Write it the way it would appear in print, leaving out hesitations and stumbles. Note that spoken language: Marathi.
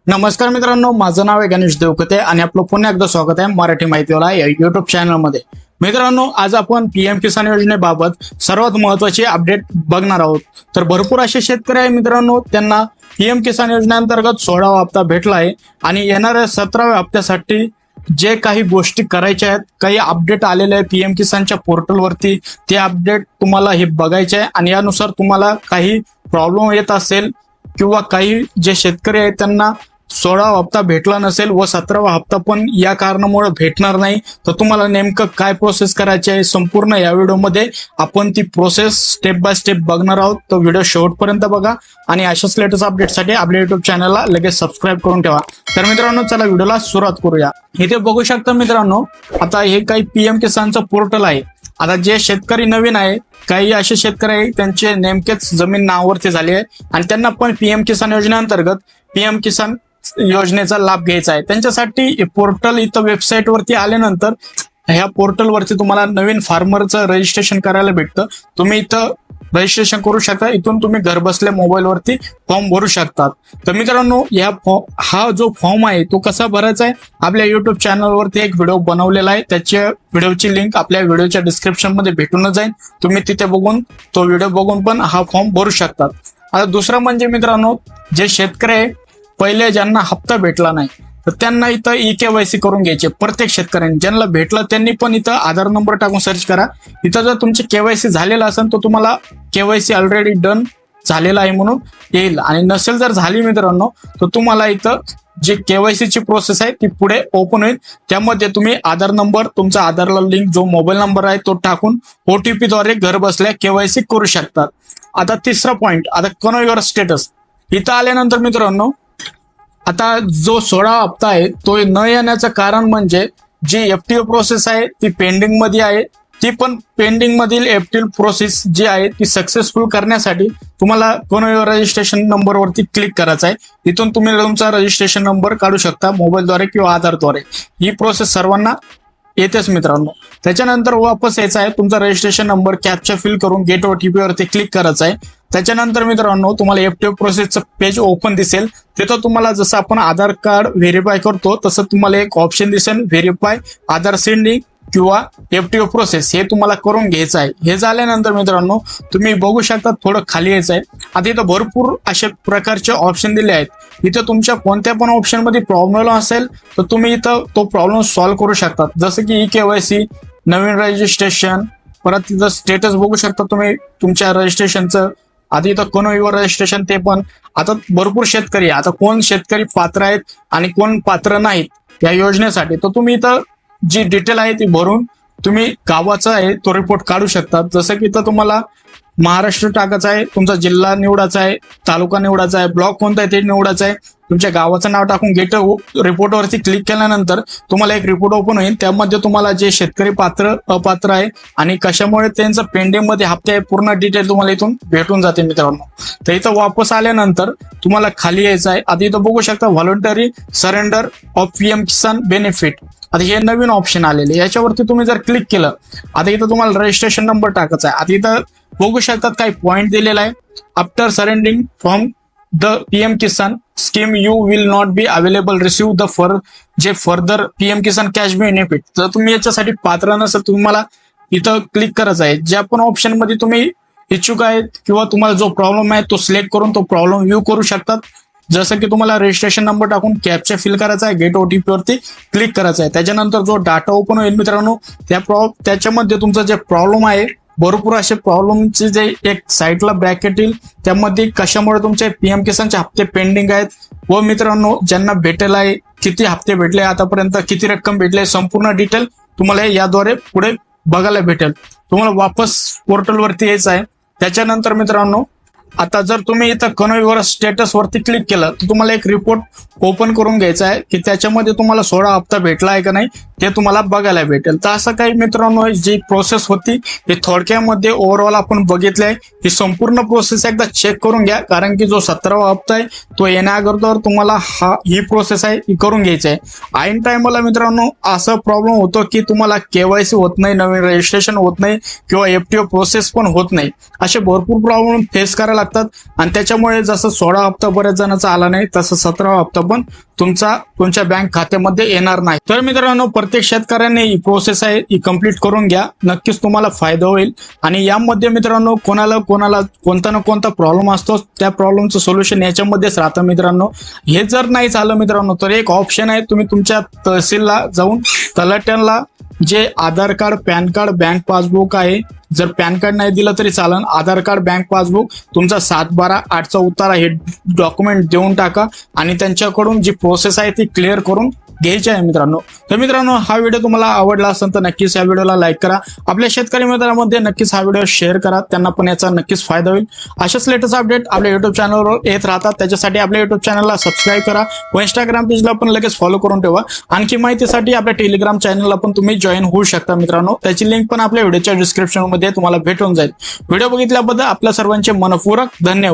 नमस्कार मित्रांनो, माझं नाव आहे गणेश देवकते आणि आपलं पुन्हा एकदा स्वागत आहे मराठी माहितीवाला या युट्यूब चॅनलमध्ये. मित्रांनो, आज आपण पीएम किसान योजनेबाबत सर्वात महत्वाची अपडेट बघणार आहोत. तर भरपूर असे शेतकरी आहे मित्रांनो, त्यांना पीएम किसान योजनेअंतर्गत 16वा हप्ता भेटला आहे आणि येणाऱ्या 17व्या हप्त्यासाठी जे काही गोष्टी करायच्या आहेत, काही अपडेट आलेले आहे पीएम किसानच्या पोर्टलवरती, ते अपडेट तुम्हाला हे बघायचे आहे आणि यानुसार तुम्हाला काही प्रॉब्लेम येत असेल किंवा काही जे शेतकरी आहेत त्यांना 16वा हप्ता भेटला नसेल व 17वा हप्ता पण या कारणामुळे भेटणार नाही, तर तुम्हाला नेमकं काय प्रोसेस करायची आहे संपूर्ण या व्हिडिओमध्ये आपण ती प्रोसेस स्टेप बाय स्टेप बघणार आहोत. तो व्हिडिओ शेवटपर्यंत बघा आणि अशाच लेटेस्ट अपडेटसाठी आपल्या युट्यूब चॅनलला लगेच सबस्क्राईब करून ठेवा. तर मित्रांनो, चला व्हिडिओला सुरुवात करूया. इथे बघू शकता मित्रांनो, आता हे काही पीएम किसानचं पोर्टल आहे. आता जे शेतकरी नवीन आहे, काही असे शेतकरी आहे त्यांचे नेमकेच जमीन नावावरती झाली आहे आणि त्यांना पण पीएम किसान योजनेअंतर्गत पीएम किसान योजनेचा लाभ घ्यायचा आहे. त्यांच्यासाठी पोर्टल इथं वेबसाईट वरती आल्यानंतर ह्या पोर्टल वरती तुम्हाला नवीन फार्मरचं रजिस्ट्रेशन करायला भेटतं. तुम्ही इथं रजिस्ट्रेशन करू शकता. इथून तुम्ही घर बसल्या मोबाईल वरती फॉर्म भरू शकतात. तर मित्रांनो, हा जो फॉर्म आहे तो कसा भरायचा आहे, आपल्या युट्यूब चॅनलवरती एक व्हिडिओ बनवलेला आहे. त्याच्या व्हिडिओची लिंक आपल्या व्हिडिओच्या डिस्क्रिप्शन मध्ये भेटून जाईल. तुम्ही तिथे बघून तो व्हिडिओ बघून पण हा फॉर्म भरू शकतात. आता दुसरं म्हणजे मित्रांनो, जे शेतकरी आहे पहिले ज्यांना हप्ता भेटला नाही तर त्यांना इथं ई-केवायसी करून घ्यायचे. प्रत्येक शेतकऱ्यांनी ज्यांना भेटलं त्यांनी पण इथं आधार नंबर टाकून सर्च करा. इथं जर तुमची केवायसी झालेला असेल तर तुम्हाला केवायसी ऑलरेडी डन झालेला आहे म्हणून येईल आणि नसेल जर झाली मित्रांनो तर तुम्हाला इथं जी केवायसीची प्रोसेस आहे ती पुढे ओपन होईल. त्यामध्ये तुम्ही आधार नंबर, तुमचा आधारला लिंक जो मोबाईल नंबर आहे तो टाकून ओटीपी द्वारे घर बसल्या केवायसी करू शकतात. आता तिसरा पॉइंट, आता कन्फर्म युअर स्टेटस इथं आल्यानंतर मित्रांनो, आता जो 16वा हप्ता आहे तो न येण्याचं कारण म्हणजे जी एफटीओ प्रोसेस आहे ती पेंडिंग मध्ये आहे. ती पण पेंडिंग मधील एफटीओ प्रोसेस जी आहे ती सक्सेसफुल करण्यासाठी तुम्हाला कोणत्या रजिस्ट्रेशन नंबर वरती क्लिक करायचं आहे. इथून तुम्ही तुमचा रजिस्ट्रेशन नंबर काढू शकता मोबाईलद्वारे किंवा आधारद्वारे. ही प्रोसेस सर्वांना येतेच मित्रांनो. त्याच्यानंतर वापस यायचं आहे, तुमचा रजिस्ट्रेशन नंबर कॅप्चा फिल करून गेट ओटीपी वरती क्लिक करायचं आहे. त्याच्यानंतर मित्रांनो तुम्हाला एफटीओ प्रोसेसचं पेज ओपन दिसेल. तिथं तुम्हाला जसं आपण आधार कार्ड व्हेरीफाय करतो तसं तुम्हाला एक ऑप्शन दिसेल, व्हेरीफाय आधार सेंडिंग किंवा एफटीओ प्रोसेस, हे तुम्हाला करून घ्यायचं आहे. हे झाल्यानंतर मित्रांनो तुम्ही बघू शकता थोडं खाली यायचं आहे. आता इथं भरपूर अशा प्रकारचे ऑप्शन दिले आहेत. इथं तुमच्या कोणत्या पण ऑप्शन मध्ये प्रॉब्लेम असेल तर तुम्ही इथं तो प्रॉब्लेम सॉल्व्ह करू शकतात. जसं की ई-केवायसी, नवीन रजिस्ट्रेशन, परत तिथं स्टेटस बघू शकता तुम्ही तुमच्या रजिस्ट्रेशनचं. आता इथं कोण युअर रजिस्ट्रेशन ते पण. आता भरपूर शेतकरी, आता कोण शेतकरी पात्र आहेत आणि कोण पात्र नाहीत या योजनेसाठी, तर तुम्ही इथं जी डिटेल आहे ती भरून तुम्ही गावाचा आहे तो रिपोर्ट काढू शकतात. जसं की इथं तुम्हाला महाराष्ट्र टाकायचा आहे, तुमचा जिल्हा निवडायचा आहे, तालुका निवडायचा आहे, ब्लॉक कोणता आहे ते निवडायचं आहे, तुमच्या गावाचं नाव टाकून गेट रिपोर्टवरती क्लिक केल्यानंतर तुम्हाला एक रिपोर्ट ओपन होईल. त्यामध्ये तुम्हाला जे शेतकरी पात्र अपात्र आहे आणि कशामुळे त्यांचं पेंडिंग मध्ये हप्ते आहे पूर्ण डिटेल तुम्हाला इथून भेटून जाते मित्रांनो. तर इथं वापस आल्यानंतर तुम्हाला खाली यायचं आहे. आता इथं बघू शकता voluntary surrender of PM Kisan benefit. आता हे नवीन ऑप्शन आलेले, याच्यावरती तुम्ही जर क्लिक केलं, आता इथं तुम्हाला रजिस्ट्रेशन नंबर टाकायचा आहे. आता इथं बघू शकतात काही पॉइंट दिलेला आहे. After surrendering from the PM Kisan scheme you will not be available receive the जे further PM Kisan cash benefit. जर तुम्ही याच्यासाठी पात्र नसेल तुम्हाला इथं क्लिक करायचं आहे. ज्या पण ऑप्शन मध्ये तुम्ही इच्छुक आहेत किंवा तुम्हाला जो प्रॉब्लेम आहे तो सिलेक्ट करून तो प्रॉब्लेम व्ह्यू करू शकतात. जसं की तुम्हाला रजिस्ट्रेशन नंबर टाकून कॅप्चा फिल करायचा आहे, गेट ओटीपी वरती क्लिक करायचं आहे. त्याच्यानंतर जो डाटा ओपन होईल मित्रांनो, त्याच्यामध्ये तुमचा जे प्रॉब्लेम आहे, भरपूर असे प्रॉब्लेमचे जे एक साईडला ब्रॅकेट येईल, त्यामध्ये कशामुळे तुमचे पीएम किसानचे हप्ते पेंडिंग आहेत व मित्रांनो ज्यांना भेटेल आहे, किती हप्ते भेटले आतापर्यंत, किती रक्कम भेटले, संपूर्ण डिटेल तुम्हाला याद्वारे पुढे बघायला भेटेल. तुम्हाला वापस पोर्टल वरती यायचं आहे. त्याच्यानंतर मित्रांनो, आता जर तुम्ही इथं कन्फर्म युअर स्टेटस वरती क्लिक केलं तर तुम्हाला एक रिपोर्ट ओपन करून घ्यायचा आहे की त्याच्यामध्ये तुम्हाला 16 हप्ता भेटला आहे का नाही ते तुम्हाला बघायला भेटेल. तर असं काही मित्रांनो जी प्रोसेस होती हे थोडक्यामध्ये ओव्हरऑल आपण बघितले आहे. ही संपूर्ण प्रोसेस एकदा चेक करून घ्या, कारण की जो 17वा हप्ता आहे तो येण्याअगोदर तुम्हाला ही प्रोसेस आहे ही करून घ्यायची आहे. ऐन टाइमला मित्रांनो असं प्रॉब्लेम होतो की तुम्हाला केवायसी होत नाही, नवीन रजिस्ट्रेशन होत नाही किंवा एफटीओ प्रोसेस पण होत नाही. असे भरपूर प्रॉब्लेम फेस करायला लागतात आणि त्याच्यामुळे जसं 16 हप्ता बऱ्याच जणांचा आला नाही तसं 17 हप्ता पण तुमच्या बँक खात्यामध्ये येणार नाही. तर मित्रांनो, प्रत्येक शेतकऱ्याने ही प्रोसेस आहे ही कंप्लीट करून घ्या, नक्कीच तुम्हाला फायदा होईल. आणि यामध्ये मित्रांनो कोणाला कोणता ना कोणता प्रॉब्लेम असतो, त्या प्रॉब्लेमचं सोल्युशन याच्यामध्येच राहतं मित्रांनो. हे जर नाही झालं मित्रांनो तर एक ऑप्शन आहे, तुम्ही तुमच्या तहसीलला जाऊन तलाट्यांना जे Aadhaar card, PAN card, bank passbook आहे, जर पॅन कार्ड नाही दिलं तरी चालेल, आधार कार्ड, बँक पासबुक, तुमचा 7/12/8चा उतारा हे डॉक्युमेंट देऊन टाका आणि त्यांच्याकडून जी प्रोसेस आहे ती क्लिअर करून घ्यायची आहे मित्रांनो. तर मित्रांनो, हा व्हिडिओ तुम्हाला आवडला असेल तर नक्कीच या व्हिडिओला लाईक करा, आपल्या शेतकरी मित्रांमध्ये नक्कीच हा व्हिडिओ शेअर करा, त्यांना पण याचा नक्कीच फायदा होईल. अशाच लेटेस्ट अपडेट आपल्या युट्यूब चॅनलवर येत राहतात, त्याच्यासाठी आपल्या युट्यूब चॅनलला सबस्क्राईब करा व इंस्टाग्राम पेजला पण लगेच फॉलो करून ठेवा. आणखी माहितीसाठी आपल्या टेलिग्राम चॅनलला पण तुम्ही जॉईन होऊ शकता मित्रांनो, त्याची लिंक पण आपल्या व्हिडिओच्या डिस्क्रिप्शन मध्ये तुम्हाला भेटून जाईल. व्हिडिओ बघितल्याबद्दल आपल्या सर्वांचे मनपूर्वक धन्यवाद.